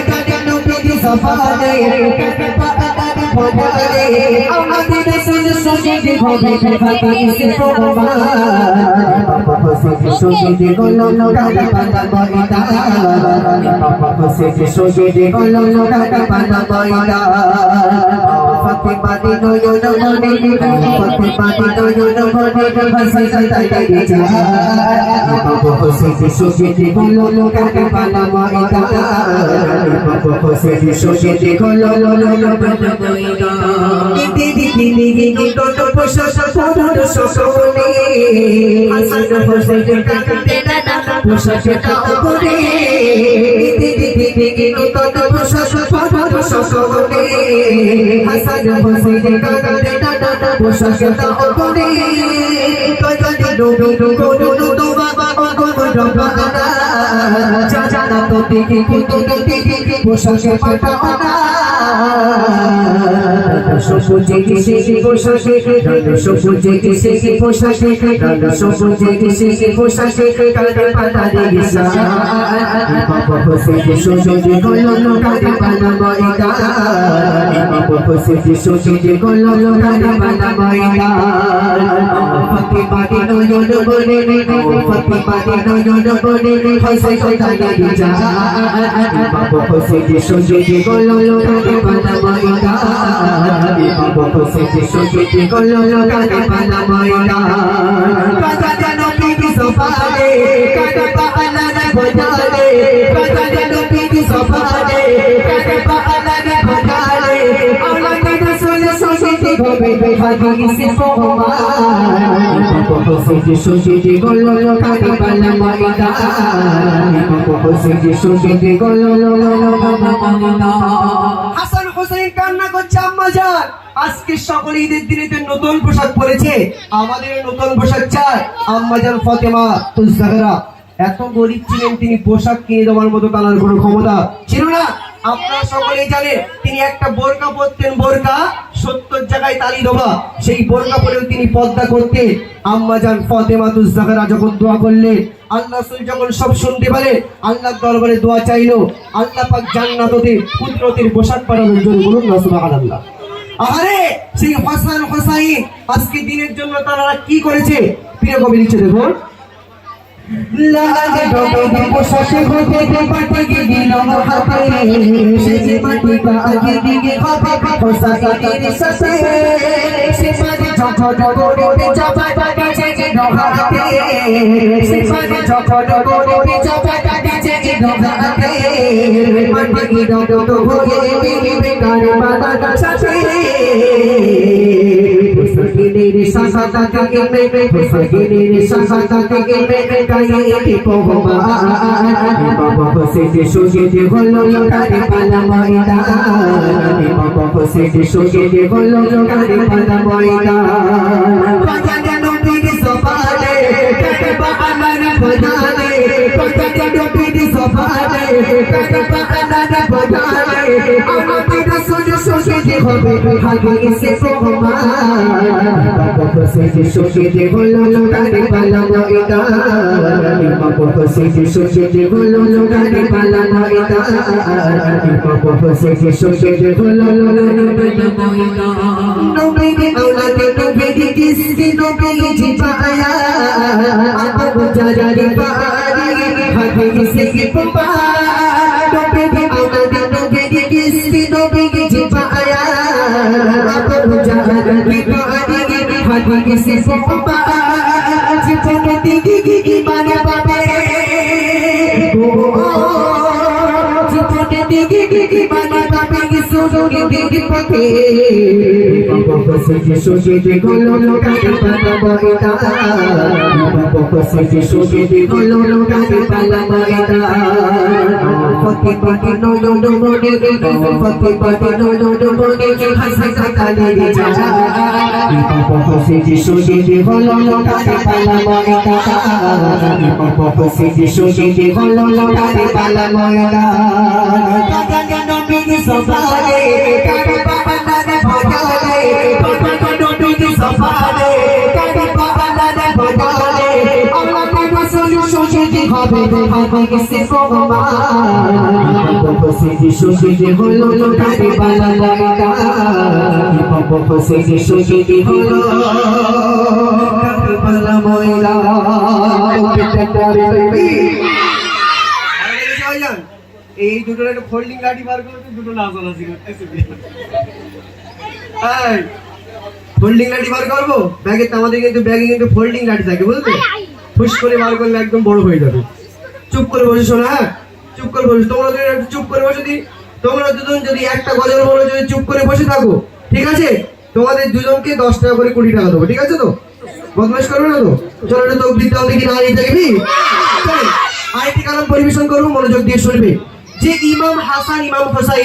কাজা নবীর সফারে কাটা পাতার ভোরে আমাদের রাসূল শহীদ হবে হাদিসে প্রমাণ বাবা হোসেন শহীদ হলো কাটা পাতা বইটা বাবা হোসেন শহীদ হলো কাটা পাতা বইটা ফাতেমা নয়ন মনে ফাতেমা নয়ন মনে ভাষা তাই যা বাবা হোসেন শহীদ হলো কাটা পাতা বইটা বাবা হোসেন শহীদ হলো কাটা বইটা দিদি কত প্রশংসা কত সকলে হাসান হোসেন কাঁদতে দাদা প্রশংসা করে দিদি কত প্রশংসা কত সকলে হাসান হোসেন কাঁদতে দাদা প্রশংসা করে কত ডো বাবা বাবা জানা তো দেখি দেখি প্রশংসা পাঠাওনা সবুজে কিসে পোশাকে সবুজে কিসে পোশাকে সবুজে কিসে পোশাকে কাঁদে পাতা দিশা বাবা হোসেন শহীদ হলো কাঁদে পাতা বইটা বাবা হোসেন শহীদ হলো কাঁদে পাতা বইটা ফাতেমা নয়ন বলে ফাতেমা নয়ন বলে হাসান তাই যা বাবা হোসেন শহীদ হলো কাঁদে পাতা বইটা বাবা হোসেন শহীদ হলো কাঁদে পাতা বইটা কাজা নবীর সফারে কাটা পাতার ভোরে কাজা নবীর সফারে কাটা পাতার ভোরে আমাদের রাসূল শহীদ হবে হাদিসে প্রমাণ বাবা হোসেন শহীদ হলো কাঁদে পাতা বইটা বাবা হোসেন শহীদ হলো কাঁদে পাতা বইটা হাসান হোসেন কান্না করছে আম্মা জান আজকে সকলে ঈদের দিনে নতুন পোশাক পরেছে আমাদের নতুন পোশাক চাই আম্মা জান ফাতেমা তুল জাহরা এত গরিব ছিলেন তিনি পোশাক কিনে দেওয়ার মতো তার কোনো ক্ষমতা ছিল না আপনারা সকলেই জানেন তিনি একটা বোরকা পরতেন বোরকা 70 জায়গায় তালি দেওয়া সেই বোরকা পরেও তিনি পর্দা করতেন আম্মা জান ফাতেমা তুল জাহরা যখন দোয়া করলেন আল্লাহ রাসূল যখন সব শুনতে পেলেন আল্লাহর দরবারে দোয়া চাইলো আল্লাহ পাক জান্নাতে কুদরতের পোশাক পরানোর জন্য বলুন না সুবহানাল্লাহ আরে সেই হাসান হোসাইন আজকে দিনের জন্য তারা কি করেছে প্রিয় কবি লিখছে দেখুন লাগে ডোবে পোশাকে হতে পাটি দিল হাতে সেই মাটিটা আগে দিকে হবে হোসাইনের সাথে সে পারে যখন করে চাপা কাছে ডোহাতে সে পারে যখন করে চাপা কাছে ডোহাতে মাটি ডোডো হয়ে বিবি করে বাবা সাথে হোসাইনের সাথে থেকে মেরে হোসাইনের সাথে থেকে মেরে কাইতে পোহবা বাবা হোসেন শহীদ হলো কাঁদে পাতা বইটা বাবা হোসেন শহীদ হলো কাঁদে পাতা বইটা কাজা নবীর সফারে কাঁদে পাতার ভোরে কাজা নবীর সফারে কাঁদে পাতার ভোরে আমাদের রাসূল শহীদ হবে হাদিসে প্রমাণ বাবা হোসেন শহীদ হলো কাঁদে পাতা বইটা বাবা হোসেন শহীদ হলো কাঁদে পাতা বইটা বাবা হোসেন শহীদ হলো কাঁদে পাতা বইটা নবীর আওলাদে নবীর কিসে নবীর জিপায়া আবু জালালি পারি হাদিসে প্রমাণ নবীর আওলাদে নবীর কিসে নবীর জিপায়া আবু জালালি পারি হাদিসে প্রমাণ জীবনে দিগি ঈমান পাবে জীবনে দিগি ঈমান পাবে সুযোগে দিগি পথে বাবা হোসেন শহীদ হলো কাঁদে পাতা বইটা বাবা হোসেন শহীদ হলো কাঁদে পাতা বইটা ফাতেমা নয়ন মনে ফাতেমা নয়ন মনে হাসান তাই যা বাবা হোসেন শহীদ হলো কাঁদে পাতা বইটা বাবা হোসেন শহীদ হলো কাঁদে পাতা বইটা কাজা নবীর সফারে কাঁদে পাতার ভোরে কাজা নবীর সফারে কাঁদে পাতার ভোরে আমাদের রাসূল শহীদ হবে হাদিসে প্রমাণ শহীদ হলো কারবালা ময়দান ইমাম হোসেন শহীদ হলো কারবালা ময়দান এই দুটোর একটা ফোল্ডিং লাঠি বার করতে দুটো নাচানাচি করতেছে ফোল্ডিং লাঠি বার করবো ব্যাগে আমাদের কিন্তু ব্যাগে কিন্তু ফোল্ডিং লাঠি থাকে বুঝলে ফুস করে বার করলে একদম বড় হয়ে যাবে চুপ করে বসে শোনা হ্যাঁ চুপ করে বসে তোমরা যদি একটু চুপ করে বসে দিই তোমরা দুজন যদি একটা গজল বলো যদি চুপ করে বসে থাকো ঠিক আছে তোমাদের দুজনকে 10 টাকা করে 20 টাকা দেবো ঠিক আছে তো বদমাশ করবে না তো চলো একটা তকবীর দাও দেখি না দেখবি আরেকটি কালাম পরিবেশন করবো মনোযোগ দিয়ে শুনবে যে ইমাম হাসান ইমাম হোসাইন